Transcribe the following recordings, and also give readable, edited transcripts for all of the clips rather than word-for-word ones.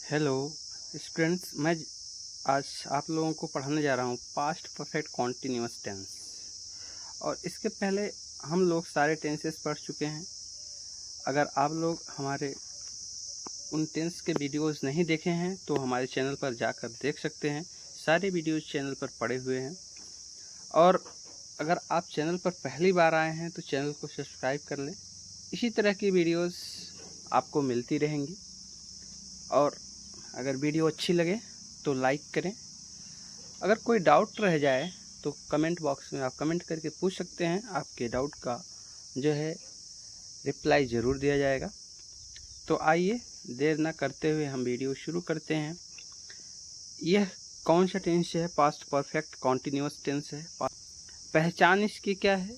Hello students, मैं आज आप लोगों को पढ़ाने जा रहा हूँ पास्ट परफेक्ट कॉन्टिन्यूअस टेंस। और इसके पहले हम लोग सारे टेंसेस पढ़ चुके हैं। अगर आप लोग हमारे उन टेंस के वीडियोस नहीं देखे हैं तो हमारे चैनल पर जाकर देख सकते हैं। सारे वीडियोस चैनल पर पड़े हुए हैं। और अगर आप चैनल पर पहली बार आए हैं तो चैनल को सब्सक्राइब कर लें। इसी तरह की वीडियोस आपको मिलती रहेंगी। और अगर वीडियो अच्छी लगे तो लाइक करें। अगर कोई डाउट रह जाए तो कमेंट बॉक्स में आप कमेंट करके पूछ सकते हैं। आपके डाउट का जो है रिप्लाई ज़रूर दिया जाएगा। तो आइए देर ना करते हुए हम वीडियो शुरू करते हैं। यह कौन सा टेंस है? पास्ट परफेक्ट कॉन्टिन्यूअस टेंस है। पहचान इसकी क्या है?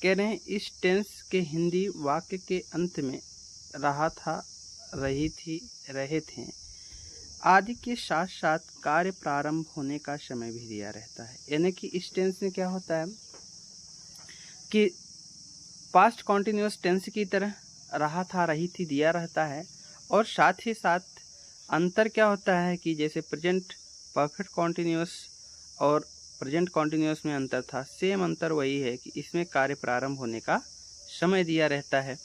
कह रहे हैं इस टेंस के हिंदी वाक्य के अंत में रहा था, रही थी, रहे थे आदि के साथ साथ कार्य प्रारंभ होने का समय भी दिया रहता है। यानी कि इस टेंस में क्या होता है कि पास्ट कॉन्टिन्यूअस टेंस की तरह रहा था, रही थी दिया रहता है। और साथ ही साथ अंतर क्या होता है कि जैसे प्रेजेंट परफेक्ट कॉन्टिन्यूअस और प्रेजेंट कॉन्टिन्यूअस में अंतर था, सेम अंतर वही है कि इसमें कार्य प्रारंभ होने का समय दिया रहता है।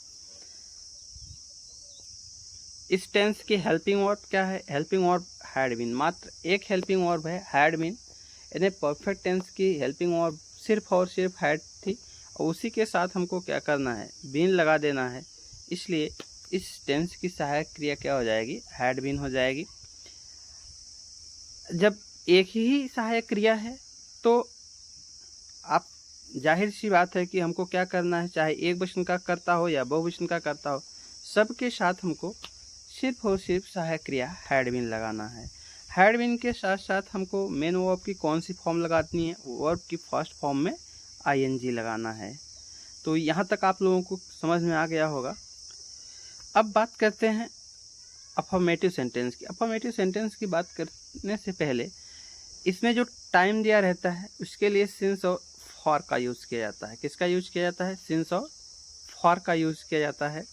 इस टेंस की हेल्पिंग वर्ब क्या है? Helping verb had been. मात्र एक हेल्पिंग वर्ब है, हैड बीन। यानी परफेक्ट टेंस की हेल्पिंग वर्ब सिर्फ और सिर्फ हैड थी और उसी के साथ हमको क्या करना है? बीन लगा देना है। इसलिए इस टेंस की सहायक क्रिया क्या हो जाएगी? हैड बीन हो जाएगी। जब एक ही सहायक क्रिया है तो आप जाहिर सी बात है कि हमको क्या करना है, चाहे एक वचन का कर्ता हो या बहुवचन का कर्ता हो, सबके साथ हमको सिर्फ और सिर्फ सहायक क्रिया हैड बीन लगाना है। हैड बीन के साथ साथ हमको मेन वर्ब की कौन सी फॉर्म लगानी है? वर्ब की फर्स्ट फॉर्म में आईएनजी लगाना है। तो यहाँ तक आप लोगों को समझ में आ गया होगा। अब बात करते हैं अफर्मेटिव सेंटेंस की। अफर्मेटिव सेंटेंस की बात करने से पहले इसमें जो टाइम दिया रहता है उसके लिए सिंस और फॉर का यूज़ किया जाता है। किसका यूज किया जाता है? सिंस और फॉर का यूज किया जाता है।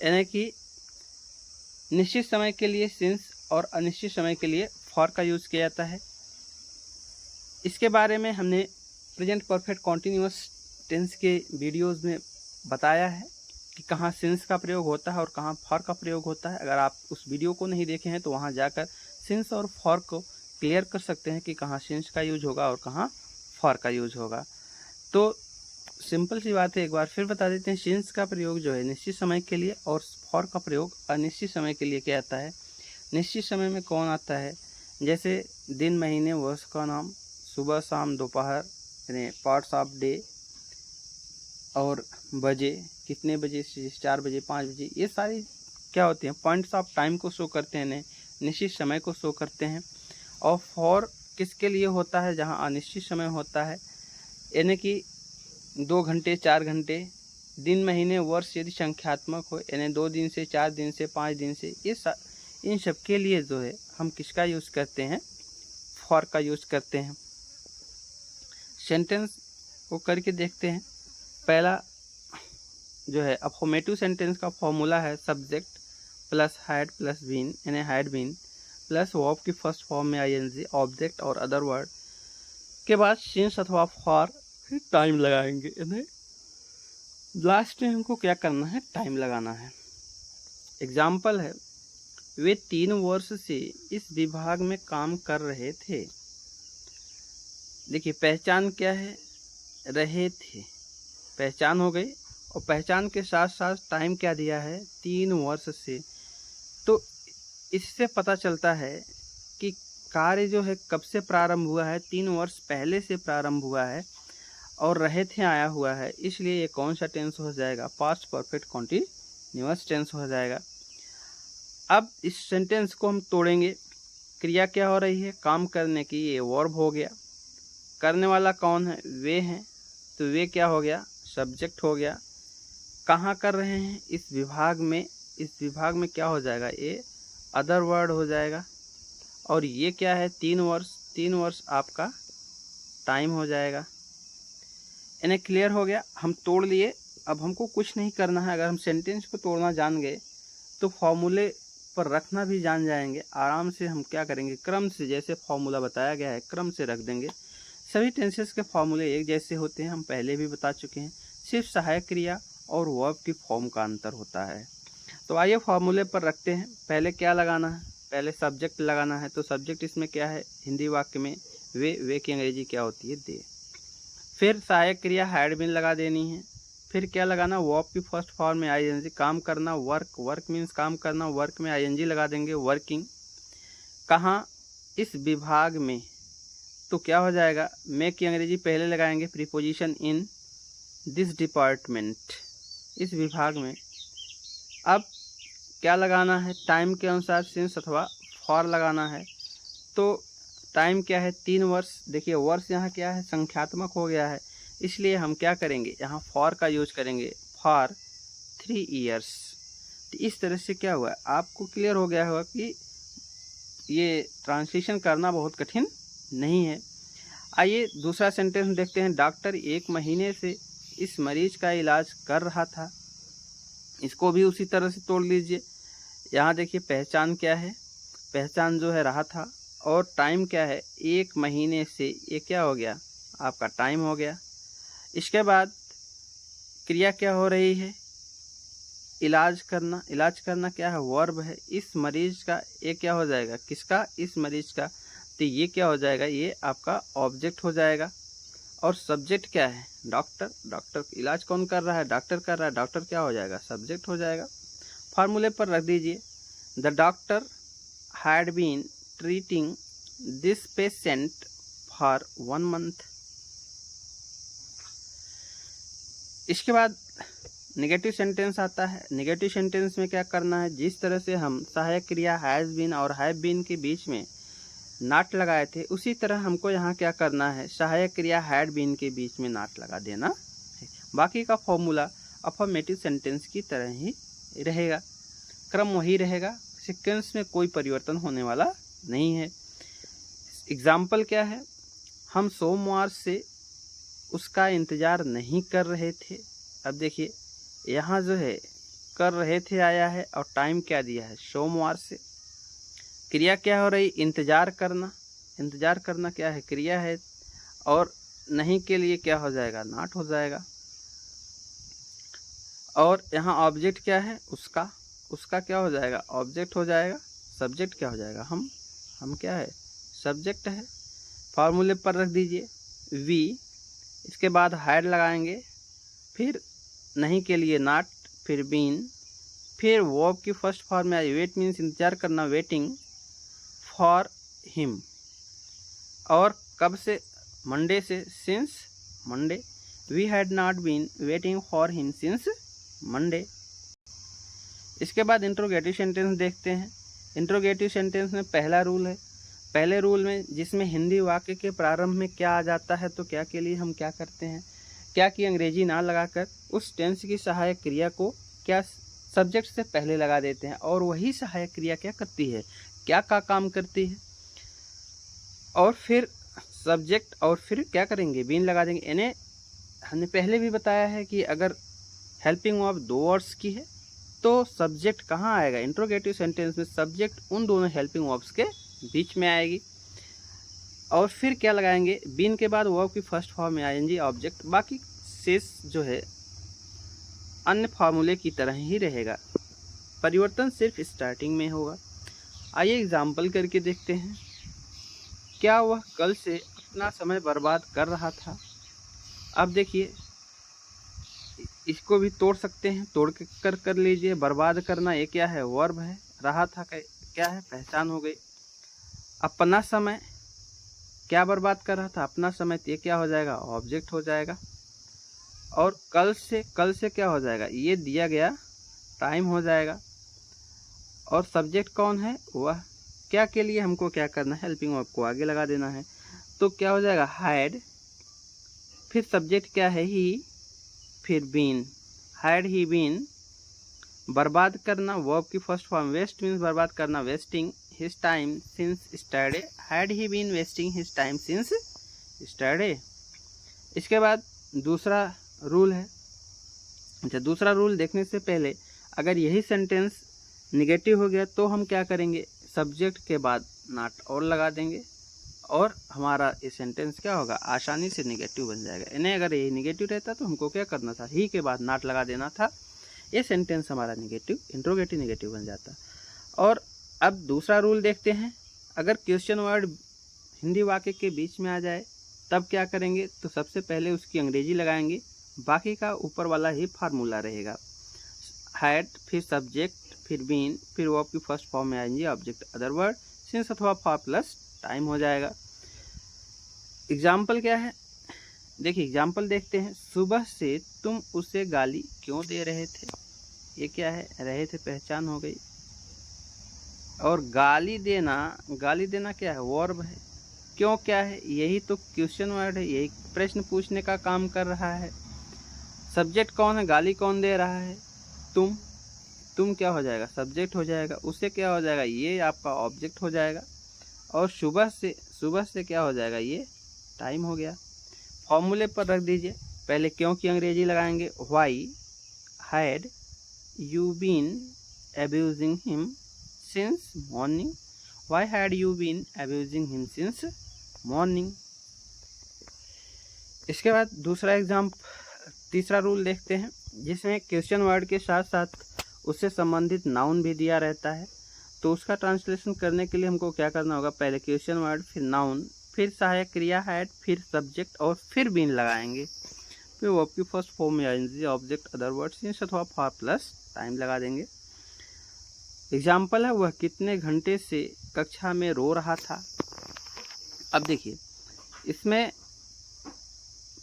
यानी कि निश्चित समय के लिए सिंस और अनिश्चित समय के लिए फॉर का यूज़ किया जाता है। इसके बारे में हमने प्रेजेंट परफेक्ट कॉन्टिन्यूअस टेंस के वीडियोस में बताया है कि कहाँ सिंस का प्रयोग होता है और कहाँ फॉर का प्रयोग होता है। अगर आप उस वीडियो को नहीं देखे हैं तो वहाँ जाकर सिंस और फॉर को क्लियर कर सकते हैं कि कहाँ सिंस का यूज होगा और कहाँ फॉर का यूज होगा। तो सिंपल सी बात है, एक बार फिर बता देते हैं। सिंस का प्रयोग जो है निश्चित समय के लिए और फॉर का प्रयोग अनिश्चित समय के लिए क्या आता है? निश्चित समय में कौन आता है? जैसे दिन, महीने, वर्ष का नाम, सुबह, शाम, दोपहर यानी पार्ट्स ऑफ डे, और बजे, कितने बजे से 4 बजे 5 बजे, ये सारी क्या होती हैं? पॉइंट्स ऑफ टाइम को शो करते हैं, निश्चित समय को शो करते हैं। और फॉर किसके लिए होता है? जहाँ अनिश्चित समय होता है, यानी कि 2 घंटे 4 घंटे, दिन, महीने, वर्ष यदि संख्यात्मक हो यानी 2 दिन से 4 दिन से 5 दिन से, इन सब के लिए जो है हम किसका यूज़ करते हैं? फॉर का यूज़ करते हैं। सेंटेंस को करके देखते हैं। पहला जो है अफर्मेटिव सेंटेंस का फॉर्मूला है subject plus had plus been, यानी हैड बीन प्लस वर्ब की फर्स्ट फॉर्म में आईएनजी, ऑब्जेक्ट और अदर वर्ड के बाद सिंस अथवा फॉर, फिर टाइम लगाएंगे। यानी लास्ट में हमको क्या करना है? टाइम लगाना है। एग्जाम्पल है, वे 3 वर्ष से इस विभाग में काम कर रहे थे। देखिए पहचान क्या है? रहे थे, पहचान हो गई। और पहचान के साथ साथ टाइम क्या दिया है? 3 वर्ष से। तो इससे पता चलता है कि कार्य जो है कब से प्रारंभ हुआ है? 3 वर्ष पहले से प्रारंभ हुआ है और रहे थे आया हुआ है। इसलिए ये कौन सा टेंस हो जाएगा? पास्ट परफेक्ट कॉन्टिन्यूअस टेंस हो जाएगा। अब इस सेंटेंस को हम तोड़ेंगे। क्रिया क्या हो रही है? काम करने की, ये वर्ब हो गया। करने वाला कौन है? वे हैं, तो वे क्या हो गया? सब्जेक्ट हो गया। कहाँ कर रहे हैं? इस विभाग में। इस विभाग में क्या हो जाएगा? ये अदर वर्ड हो जाएगा। और ये क्या है? 3 वर्ष। 3 वर्ष आपका टाइम हो जाएगा। यानी क्लियर हो गया, हम तोड़ लिए। अब हमको कुछ नहीं करना है। अगर हम सेंटेंस को तोड़ना जान गए तो फॉर्मूले पर रखना भी जान जाएंगे, आराम से हम क्या करेंगे, क्रम से, जैसे फॉर्मूला बताया गया है क्रम से रख देंगे। सभी टेंसेस के फॉर्मूले एक जैसे होते हैं, हम पहले भी बता चुके हैं, सिर्फ सहायक क्रिया और वर्ब की फॉर्म का अंतर होता है। तो आइए फॉर्मूले पर रखते हैं। पहले क्या लगाना है, पहले सब्जेक्ट लगाना है। तो सब्जेक्ट इसमें क्या है, हिंदी वाक्य में वे की अंग्रेजी क्या होती है, दे। फिर सहायक क्रिया हैड बीन लगा देनी है। फिर क्या लगाना, वर्ब की फर्स्ट फॉर्म में आईएनजी, काम करना, वर्क, वर्क मीन्स काम करना, वर्क में आईएनजी लगा देंगे, वर्किंग। कहाँ, इस विभाग में, तो क्या हो जाएगा, में की अंग्रेजी पहले लगाएंगे, प्रीपोजिशन इन दिस डिपार्टमेंट, इस विभाग में। अब क्या लगाना है, टाइम के अनुसार सिंस अथवा फॉर लगाना है। तो टाइम क्या है, 3 वर्ष। देखिए वर्ष यहाँ क्या है, संख्यात्मक हो गया है, इसलिए हम क्या करेंगे, यहाँ फॉर का यूज करेंगे, फॉर 3 ईयर्स। तो इस तरह से क्या हुआ, आपको क्लियर हो गया होगा कि ये ट्रांसलेशन करना बहुत कठिन नहीं है। आइए दूसरा सेंटेंस देखते हैं। डॉक्टर 1 महीने से इस मरीज का इलाज कर रहा था। इसको भी उसी तरह से तोड़ लीजिए। यहाँ देखिए पहचान क्या है, पहचान जो है रहा था, और टाइम क्या है, 1 महीने से, ये क्या हो गया, आपका टाइम हो गया। इसके बाद क्रिया क्या हो रही है, इलाज करना। इलाज करना क्या है, वर्ब है। इस मरीज का, ये क्या हो जाएगा, किसका, इस मरीज का। तो ये क्या हो जाएगा, ये आपका ऑब्जेक्ट हो जाएगा। और सब्जेक्ट क्या है, डॉक्टर। डॉक्टर इलाज कौन कर रहा है, डॉक्टर कर रहा है। डॉक्टर क्या हो जाएगा, सब्जेक्ट हो जाएगा। फार्मूले पर रख दीजिए, the doctor had been treating this patient for 1 month. इसके बाद नेगेटिव सेंटेंस आता है। नेगेटिव सेंटेंस में क्या करना है, जिस तरह से हम सहायक क्रिया हैज़ बीन और हैव बीन के बीच में नॉट लगाए थे, उसी तरह हमको यहाँ क्या करना है, सहायक क्रिया हैड बीन के बीच में नॉट लगा देना है। बाकी का फॉर्मूला अफर्मेटिव सेंटेंस की तरह ही रहेगा, क्रम वही रहेगा, सीक्वेंस में कोई परिवर्तन होने वाला नहीं है। एग्जाम्पल क्या है, हम सोमवार से उसका इंतज़ार नहीं कर रहे थे। अब देखिए यहाँ जो है कर रहे थे आया है, और टाइम क्या दिया है, सोमवार से। क्रिया क्या हो रही, इंतज़ार करना। इंतज़ार करना क्या है, क्रिया है, और नहीं के लिए क्या हो जाएगा, नॉट हो जाएगा। और यहाँ ऑब्जेक्ट क्या है, उसका। उसका क्या हो जाएगा, ऑब्जेक्ट हो जाएगा। सब्जेक्ट क्या हो जाएगा, हम क्या है, सब्जेक्ट है। फार्मूले पर रख दीजिए वी, इसके बाद हैड लगाएंगे, फिर नहीं के लिए नॉट, फिर बीन, फिर वर्ब की फर्स्ट फॉर्म में आई, वेट मीन्स इंतजार करना, वेटिंग फॉर हिम। और कब से, मंडे से, since Monday. We had not been waiting for him since Monday. इसके बाद इंट्रोगेटिव सेंटेंस देखते हैं। इंट्रोगेटिव सेंटेंस में पहला रूल है, पहले रूल में जिसमें हिंदी वाक्य के प्रारंभ में क्या आ जाता है, तो क्या के लिए हम क्या करते हैं, क्या की अंग्रेजी ना लगाकर उस टेंस की सहायक क्रिया को क्या सब्जेक्ट से पहले लगा देते हैं, और वही सहायक क्रिया क्या करती है, क्या का काम करती है, और फिर सब्जेक्ट, और फिर क्या करेंगे, बीन लगा देंगे। इन्हें हमने पहले भी बताया है कि अगर हेल्पिंग वर्ब 2 वर्ड्स की है तो सब्जेक्ट कहाँ आएगा, इंट्रोगेटिव सेंटेंस में सब्जेक्ट उन दोनों हेल्पिंग वर्ब्स के बीच में आएगी। और फिर क्या लगाएंगे, बीन के बाद वर्ब की फर्स्ट फॉर्म में आएंगी ऑब्जेक्ट। बाकी शेष जो है अन्य फार्मूले की तरह ही रहेगा, परिवर्तन सिर्फ स्टार्टिंग में होगा। आइए एग्जाम्पल करके देखते हैं। क्या वह कल से अपना समय बर्बाद कर रहा था। अब देखिए इसको भी तोड़ सकते हैं, तोड़ कर लीजिए। बर्बाद करना ये क्या है, वर्ब है, रहा था क्या है, पहचान हो गई। अपना समय, क्या बर्बाद कर रहा था, अपना समय, ये क्या हो जाएगा, ऑब्जेक्ट हो जाएगा। और कल से क्या हो जाएगा, ये दिया गया टाइम हो जाएगा। और सब्जेक्ट कौन है, वह। क्या के लिए हमको क्या करना है, हेल्पिंग वर्ब को आगे लगा देना है, तो क्या हो जाएगा, हैड, फिर सब्जेक्ट क्या है, ही, फिर बीन, हैड ही बीन। बर्बाद करना, वर्ब की फर्स्ट फॉर्म, वेस्ट मीन्स बर्बाद करना, wasting his time since yesterday, had he been wasting his time since yesterday. इसके बाद दूसरा रूल है। अच्छा, दूसरा रूल देखने से पहले अगर यही सेंटेंस निगेटिव हो गया तो हम क्या करेंगे, सब्जेक्ट के बाद नॉट और लगा देंगे और हमारा ये सेंटेंस क्या होगा, आसानी से निगेटिव बन जाएगा। इन्हें अगर ये निगेटिव रहता तो हमको क्या करना था, ही के बाद नॉट लगा देना था, ये सेंटेंस हमारा निगेटिव इंट्रोगेटिव निगेटिव बन जाता। और अब दूसरा रूल देखते हैं, अगर क्वेश्चन वर्ड हिंदी वाक्य के बीच में आ जाए तब क्या करेंगे, तो सबसे पहले उसकी अंग्रेजी लगाएंगे, बाकी का ऊपर वाला ही फार्मूला रहेगा। हैड, फिर सब्जेक्ट, फिर बीन, फिर वर्ब की फर्स्ट फॉर्म में आएंगे ऑब्जेक्ट अदर वर्ड, सिंस अथवा फॉर प्लस टाइम हो जाएगा। एग्जाम्पल क्या है, देखिए एग्जाम्पल देखते हैं। सुबह से तुम उसे गाली क्यों दे रहे थे, ये क्या है, रहे थे पहचान हो गई। और गाली देना क्या है, वर्ब है। क्यों क्या है, यही तो क्वेश्चन वर्ड है, यही प्रश्न पूछने का काम कर रहा है। सब्जेक्ट कौन है, गाली कौन दे रहा है, तुम क्या हो जाएगा, सब्जेक्ट हो जाएगा। उससे क्या हो जाएगा, ये आपका ऑब्जेक्ट हो जाएगा। और सुबह से क्या हो जाएगा, ये टाइम हो गया। फॉर्मूले पर रख दीजिए, पहले क्यों की अंग्रेजी लगाएंगे, why had you been abusing him since morning, why had you been abusing him since morning. इसके बाद तीसरा रूल देखते हैं, जिसमें क्वेश्चन वर्ड के साथ साथ उससे संबंधित नाउन भी दिया रहता है। तो उसका ट्रांसलेशन करने के लिए हमको क्या करना होगा, पहले क्वेश्चन वर्ड, फिर नाउन, फिर सहायक क्रिया हैड, फिर सब्जेक्ट और फिर बीन लगाएंगे। फिर वर्ब की फर्स्ट फॉर्म में आएंगे ऑब्जेक्ट अदर वर्ड, सिंस अथवा फॉर प्लस टाइम लगा देंगे। एग्जाम्पल है, वह कितने घंटे से कक्षा में रो रहा था। अब देखिए इसमें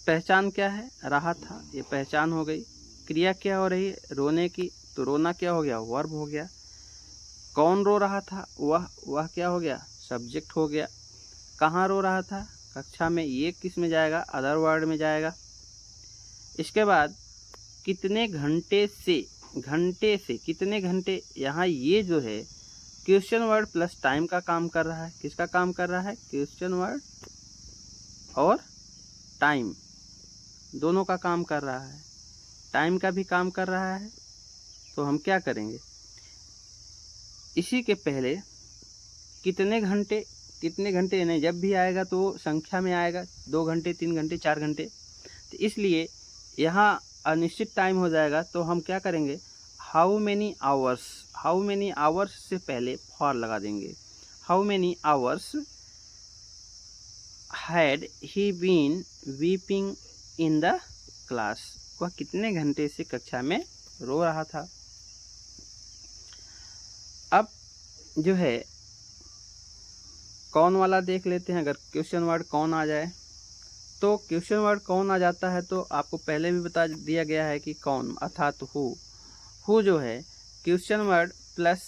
पहचान क्या है, रहा था, ये पहचान हो गई। क्रिया क्या हो रही है, रोने की, तो रोना क्या हो गया, वर्ब हो गया। कौन रो रहा था, वह क्या हो गया, सब्जेक्ट हो गया। कहाँ रो रहा था, कक्षा में, ये किस में जाएगा, अदर वर्ड में जाएगा। इसके बाद कितने घंटे से कितने घंटे, यहाँ ये जो है क्वेश्चन वर्ड प्लस टाइम का काम कर रहा है। किसका काम कर रहा है, क्वेश्चन वर्ड और टाइम दोनों का काम कर रहा है, टाइम का भी काम कर रहा है। तो हम क्या करेंगे, इसी के पहले कितने घंटे नहीं, जब भी आएगा तो संख्या में आएगा, 2 घंटे 3 घंटे 4 घंटे, तो इसलिए यहाँ अनिश्चित टाइम हो जाएगा। तो हम क्या करेंगे, हाउ मेनी आवर्स से पहले फॉर लगा देंगे। How many hours had he been weeping in the class, वह कितने घंटे से कक्षा में रो रहा था। अब जो है कौन वाला देख लेते हैं। अगर क्वेश्चन वर्ड कौन आ जाए, तो क्वेश्चन वर्ड कौन आ जाता है तो आपको पहले भी बता दिया गया है कि कौन अर्थात हु जो है क्वेश्चन वर्ड प्लस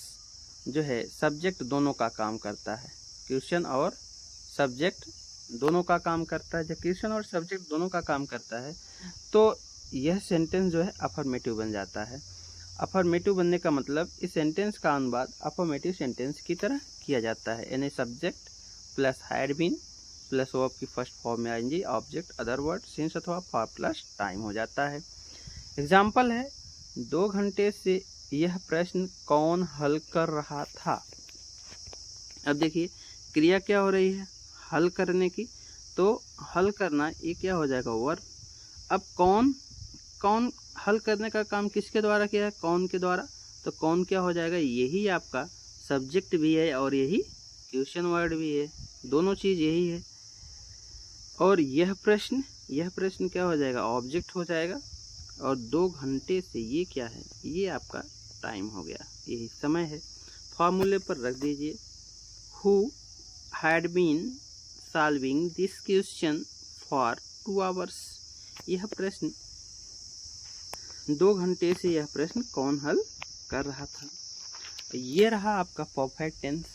जो है सब्जेक्ट दोनों का काम करता है। क्वेश्चन और सब्जेक्ट दोनों का काम करता है। जब क्वेश्चन और सब्जेक्ट दोनों का काम करता है तो यह सेंटेंस जो है अफर्मेटिव बन जाता है। अफर्मेटिव बनने का मतलब इस सेंटेंस का अनुवाद अफर्मेटिव सेंटेंस की तरह किया जाता है। यानी subject plus had been plus verb की फर्स्ट फॉर्म में आएंगी ऑब्जेक्ट अदर वर्ड, सिंस अथवा फॉर प्लस टाइम हो जाता है। एग्जाम्पल है, 2 घंटे से यह प्रश्न कौन हल कर रहा था। अब देखिए क्रिया क्या हो रही है, हल करने की, तो हल करना ये क्या हो जाएगा, वर्ब। अब कौन हल करने का काम किसके द्वारा किया है, कौन के द्वारा, तो कौन क्या हो जाएगा, यही आपका सब्जेक्ट भी है और यही क्वेश्चन वर्ड भी है, दोनों चीज़ यही है। और यह प्रश्न क्या हो जाएगा, ऑब्जेक्ट हो जाएगा। और 2 घंटे से ये क्या है, ये आपका टाइम हो गया, यही समय है। फॉर्मूले पर रख दीजिए, who had been solving this question for 2 hours. यह प्रश्न 2 घंटे से यह प्रश्न कौन हल कर रहा था। ये रहा आपका परफेक्ट टेंस।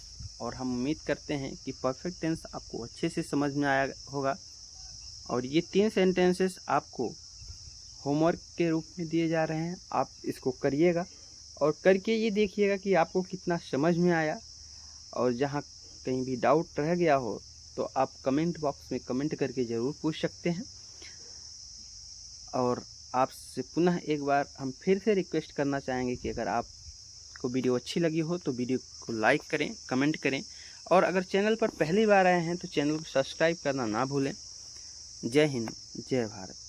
और हम उम्मीद करते हैं कि परफेक्ट टेंस आपको अच्छे से समझ में आया होगा। और ये 3 सेंटेंसेस आपको होमवर्क के रूप में दिए जा रहे हैं, आप इसको करिएगा और करके ये देखिएगा कि आपको कितना समझ में आया। और जहाँ कहीं भी डाउट रह गया हो तो आप कमेंट बॉक्स में कमेंट करके ज़रूर पूछ सकते हैं। और आपसे पुनः एक बार हम फिर से रिक्वेस्ट करना चाहेंगे कि अगर आप को वीडियो अच्छी लगी हो तो वीडियो को लाइक करें, कमेंट करें, और अगर चैनल पर पहली बार आए हैं तो चैनल को सब्सक्राइब करना ना भूलें। जय हिंद, जय भारत।